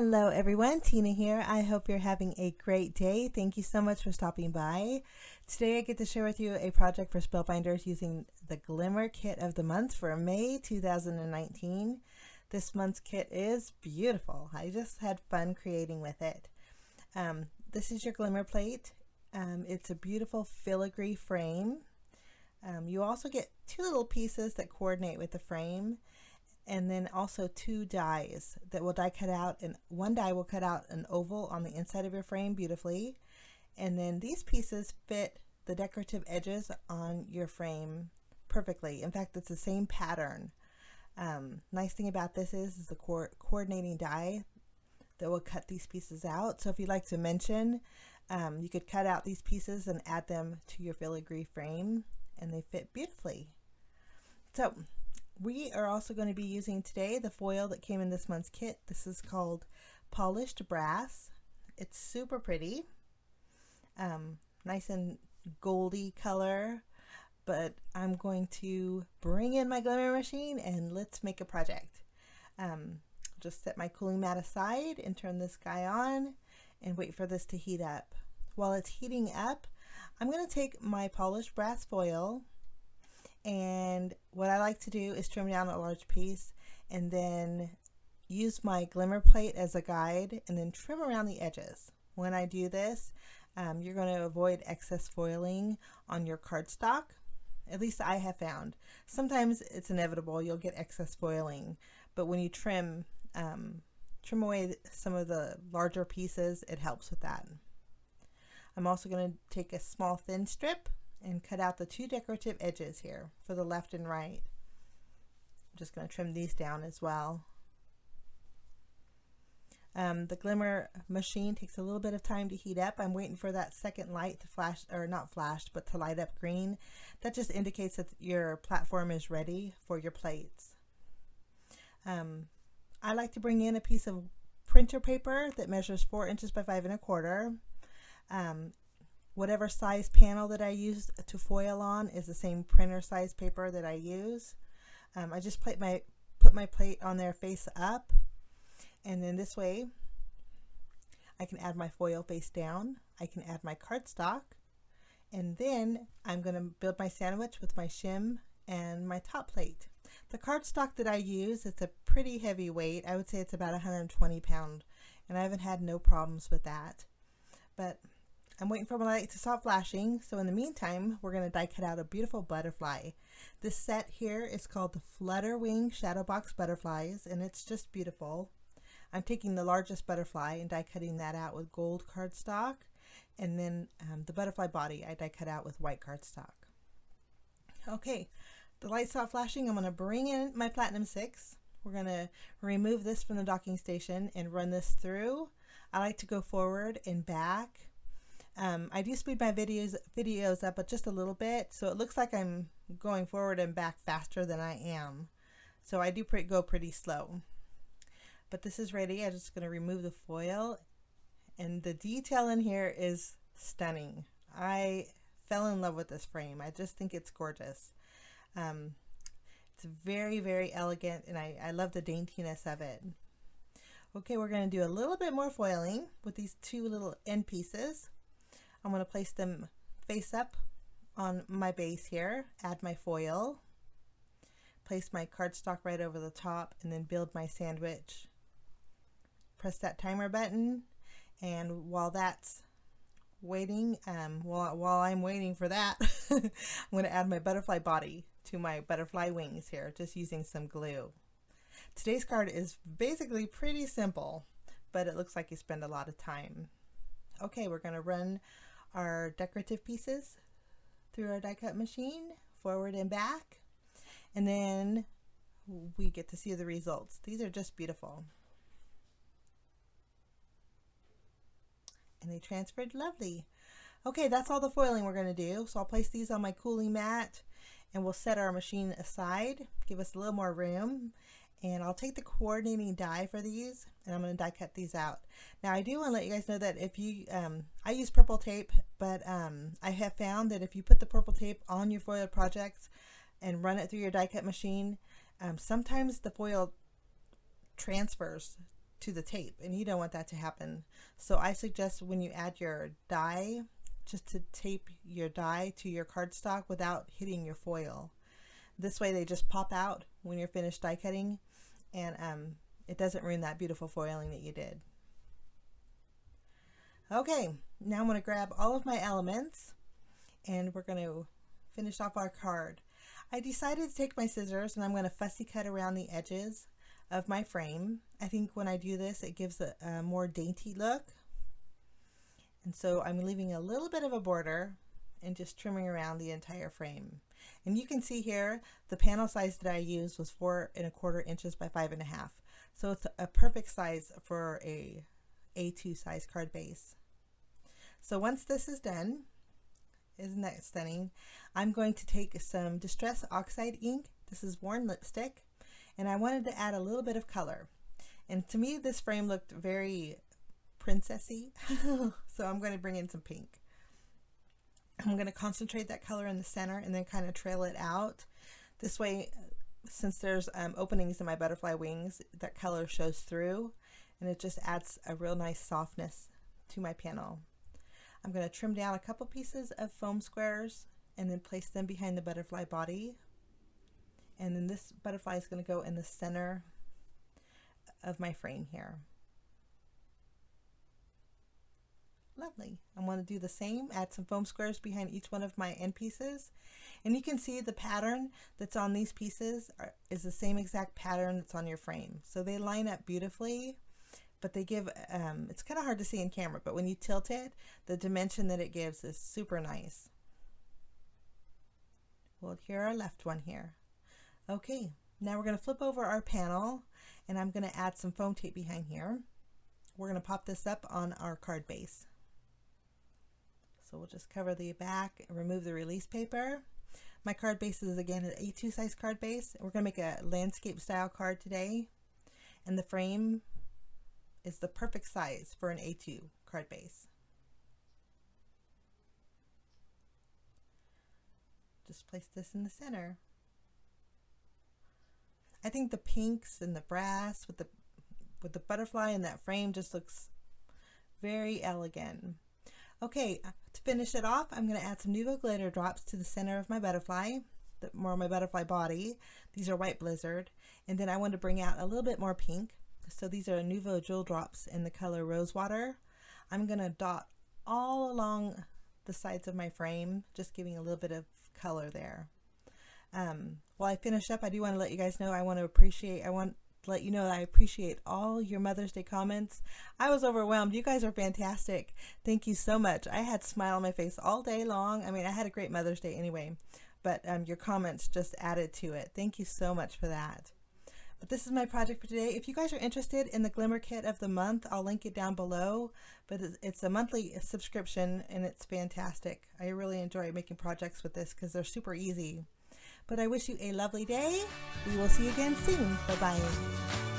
Hello everyone, Tina here. I hope you're having a great day. Thank you so much for stopping by. Today I get to share with you a project for Spellbinders using the Glimmer Kit of the Month for May 2019. This month's kit is beautiful. I just had fun creating with it. This is your Glimmer Plate. It's a beautiful filigree frame. You also get two little pieces that coordinate with the frame, and then also two dies that will die cut out, and one die will cut out an oval on the inside of your frame beautifully, and then these pieces fit the decorative edges on your frame perfectly. In fact, it's the same pattern. Nice thing about this is the coordinating die that will cut these pieces out. So if you'd like to mention, you could cut out these pieces and add them to your filigree frame, and they fit beautifully. So we are also going to be using today the foil that came in this month's kit. This is called Polished Brass. It's super pretty, nice and goldy color, but I'm going to bring in my Glimmer machine and let's make a project. Just set my cooling mat aside and turn this guy on and wait for this to heat up. While it's heating up, I'm going to take my polished brass foil, and what I like to do is trim down a large piece and then use my Glimmer plate as a guide and then trim around the edges. When I do this, you're going to avoid excess foiling on your cardstock. At least I have found. Sometimes it's inevitable, you'll get excess foiling, but when you trim away some of the larger pieces, it helps with that. I'm also going to take a small thin strip and cut out the two decorative edges here for the left and right. I'm just going to trim these down as well. The Glimmer machine takes a little bit of time to heat up. I'm waiting for that second light to flash, or not flash, but to light up green. That just indicates that your platform is ready for your plates. I like to bring in a piece of printer paper that measures 4 inches by 5 1/4. Whatever size panel that I use to foil on is the same printer size paper that I use. I just put my plate on there face up, and then this way I can add my foil face down. I can add my cardstock, and then I'm going to build my sandwich with my shim and my top plate. The cardstock that I use, it's a pretty heavy weight. I would say it's about 120 pounds, and I haven't had no problems with that. But I'm waiting for my light to stop flashing, so in the meantime, we're going to die cut out a beautiful butterfly. This set here is called the Flutter Wing Shadow Box Butterflies, and it's just beautiful. I'm taking the largest butterfly and die cutting that out with gold cardstock, and then the butterfly body I die cut out with white cardstock. Okay, the light stopped flashing. I'm going to bring in my Platinum 6. We're going to remove this from the docking station and run this through. I like to go forward and back. I do speed my videos up just a little bit, so it looks like I'm going forward and back faster than I am. So I do go pretty slow. But this is ready. I'm just going to remove the foil, and the detail in here is stunning. I fell in love with this frame. I just think it's gorgeous. It's very, very elegant, and I love the daintiness of it. Okay, we're going to do a little bit more foiling with these two little end pieces. I'm going to place them face up on my base here, add my foil, place my cardstock right over the top, and then build my sandwich. Press that timer button, and while that's waiting, while I'm waiting for that, I'm going to add my butterfly body to my butterfly wings here, just using some glue. Today's card is basically pretty simple, but it looks like you spend a lot of time. Okay, we're going to run our decorative pieces through our die cut machine, forward and back, and then we get to see the results. These are just beautiful. And they transferred lovely. Okay, that's all the foiling we're going to do. So I'll place these on my cooling mat, and we'll set our machine aside, give us a little more room. And I'll take the coordinating die for these, and I'm going to die cut these out. Now I do want to let you guys know that if you, I use purple tape, but I have found that if you put the purple tape on your foil projects and run it through your die cut machine, sometimes the foil transfers to the tape, and you don't want that to happen. So I suggest when you add your die, just to tape your die to your cardstock without hitting your foil. This way they just pop out when you're finished die cutting, and it doesn't ruin that beautiful foiling that you did. Okay, now I'm going to grab all of my elements and we're going to finish off our card. I decided to take my scissors and I'm going to fussy cut around the edges of my frame. I think when I do this it gives a more dainty look. And so I'm leaving a little bit of a border and just trimming around the entire frame. And you can see here the panel size that I used was 4 1/4 inches by 5 1/2. So it's a perfect size for a A2 size card base. So once this is done, isn't that stunning? I'm going to take some Distress Oxide ink. This is worn lipstick, and I wanted to add a little bit of color. And to me this frame looked very princessy, so I'm going to bring in some pink. I'm going to concentrate that color in the center and then kind of trail it out. This way, since there's openings in my butterfly wings, that color shows through and it just adds a real nice softness to my panel. I'm going to trim down a couple pieces of foam squares and then place them behind the butterfly body. And then this butterfly is going to go in the center of my frame here. Lovely. I want to do the same, add some foam squares behind each one of my end pieces. And you can see the pattern that's on these pieces is the same exact pattern that's on your frame. So they line up beautifully, but they give, it's kind of hard to see in camera, but when you tilt it, the dimension that it gives is super nice. We'll adhere our left one here. Okay, now we're going to flip over our panel and I'm going to add some foam tape behind here. We're going to pop this up on our card base. So we'll just cover the back and remove the release paper. My card base is again an A2 size card base. We're going to make a landscape style card today, and the frame is the perfect size for an A2 card base. Just place this in the center. I think the pinks and the brass with the butterfly in that frame just looks very elegant. Okay, to finish it off, I'm going to add some Nuvo glitter drops to the center of my butterfly, more of my butterfly body. These are White Blizzard. And then I want to bring out a little bit more pink. So these are Nuvo jewel drops in the color Rosewater. I'm going to dot all along the sides of my frame, just giving a little bit of color there. While I finish up, I do want to let you guys know I want to let you know that I appreciate all your Mother's Day comments. I was overwhelmed. You guys are fantastic. Thank you so much. I had a smile on my face all day long. I mean, I had a great Mother's Day anyway, but your comments just added to it. Thank you so much for that. But this is my project for today. If you guys are interested in the Glimmer Kit of the month, I'll link it down below. But it's a monthly subscription and it's fantastic. I really enjoy making projects with this because they're super easy. But I wish you a lovely day. We will see you again soon. Bye-bye.